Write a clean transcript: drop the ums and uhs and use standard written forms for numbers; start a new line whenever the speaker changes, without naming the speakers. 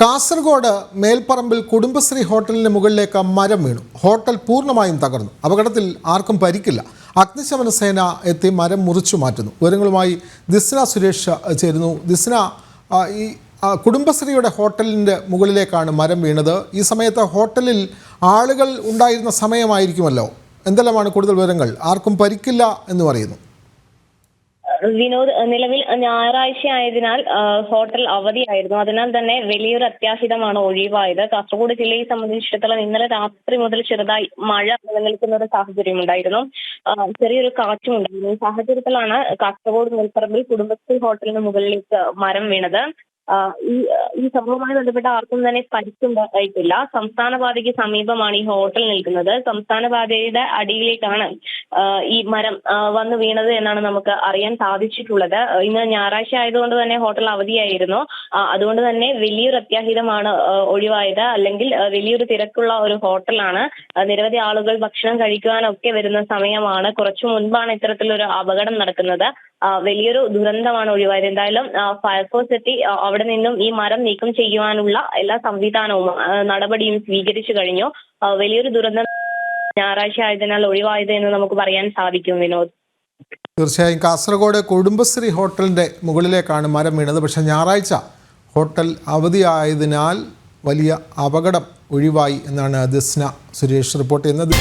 കാസർഗോഡ് മേൽപ്പറമ്പിൽ കുടുംബശ്രീ ഹോട്ടലിന് മുകളിലേക്ക് മരം വീണു. ഹോട്ടൽ പൂർണ്ണമായും തകർന്നു. അപകടത്തിൽ ആർക്കും പരിക്കില്ല. അഗ്നിശമന സേന എത്തി മരം മുറിച്ചു മാറ്റുന്നു. വിവരങ്ങളുമായി ദിസ്ന സുരേഷ് ചേരുന്നു. ദിസ്ന, ഈ കുടുംബശ്രീയുടെ ഹോട്ടലിൻ്റെ മുകളിലേക്കാണ് മരം വീണത്. ഈ സമയത്ത് ഹോട്ടലിൽ ആളുകൾ ഉണ്ടായിരുന്ന സമയമായിരിക്കുമല്ലോ. എന്തെല്ലാമാണ് കൂടുതൽ വിവരങ്ങൾ? ആർക്കും പരിക്കില്ല എന്ന് പറയുന്നു.
വിനോദ്, നിലവിൽ ഞായറാഴ്ച ആയതിനാൽ ഹോട്ടൽ അവധിയായിരുന്നു. അതിനാൽ തന്നെ വലിയൊരു അത്യാഹിതമാണ് ഒഴിവായത്. കാസർഗോഡ് ജില്ലയെ സംബന്ധിച്ചിടത്തോളം ഇന്നലെ രാത്രി മുതൽ ചെറുതായി മഴ നിലനിൽക്കുന്ന ഒരു സാഹചര്യം ഉണ്ടായിരുന്നു. ചെറിയൊരു കാറ്റും ഉണ്ടായിരുന്നു. ഈ സാഹചര്യത്തിലാണ് കാസർഗോഡ് മേൽപ്പറമ്പിൽ കുടുംബശ്രീ ഹോട്ടലിന് മുകളിലേക്ക് മരം വീണത്. ഈ സംഭവവുമായി ബന്ധപ്പെട്ട ആർക്കും തന്നെ പരിക്കുണ്ടായിട്ടില്ല. സംസ്ഥാന പാതയ്ക്ക് സമീപമാണ് ഈ ഹോട്ടൽ നിൽക്കുന്നത്. സംസ്ഥാന പാതയുടെ അടിയിലേക്കാണ് ഈ മരം വന്ന് വീണത് എന്നാണ് നമുക്ക് അറിയാൻ സാധിച്ചിട്ടുള്ളത്. ഇന്ന് ഞായറാഴ്ച ആയതുകൊണ്ട് തന്നെ ഹോട്ടൽ അവധിയായിരുന്നു. അതുകൊണ്ട് തന്നെ വലിയൊരു അത്യാഹിതമാണ് ഒഴിവായത്. അല്ലെങ്കിൽ വലിയൊരു തിരക്കുള്ള ഒരു ഹോട്ടലാണ്. നിരവധി ആളുകൾ ഭക്ഷണം കഴിക്കുവാനൊക്കെ വരുന്ന സമയമാണ്. കുറച്ചു മുൻപാണ് ഇത്തരത്തിലൊരു അപകടം നടക്കുന്നത്. വലിയൊരു ദുരന്തമാണ് ഒഴിവായത്. എന്തായാലും ഫയർഫോഴ്സ് എത്തി അവിടെ നിന്നും ഈ മരം നീക്കം ചെയ്യുവാനുള്ള എല്ലാ സംവിധാനവും നടപടിയും സ്വീകരിച്ചു കഴിഞ്ഞു. വലിയൊരു ദുരന്തം ഞായറാഴ്ച ആയതിനാൽ ഒഴിവായത് എന്ന് നമുക്ക് പറയാൻ സാധിക്കും. വിനോദ്,
തീർച്ചയായും കാസർഗോഡ് കുടുംബശ്രീ ഹോട്ടലിൻ്റെ മുകളിലേക്കാണ് മരം വീണത്. പക്ഷേ ഞായറാഴ്ച ഹോട്ടൽ അവധിയായതിനാൽ വലിയ അപകടം ഒഴിവായി എന്നാണ് ദിസ്ന സുരേഷ് റിപ്പോർട്ട് ചെയ്യുന്നത്.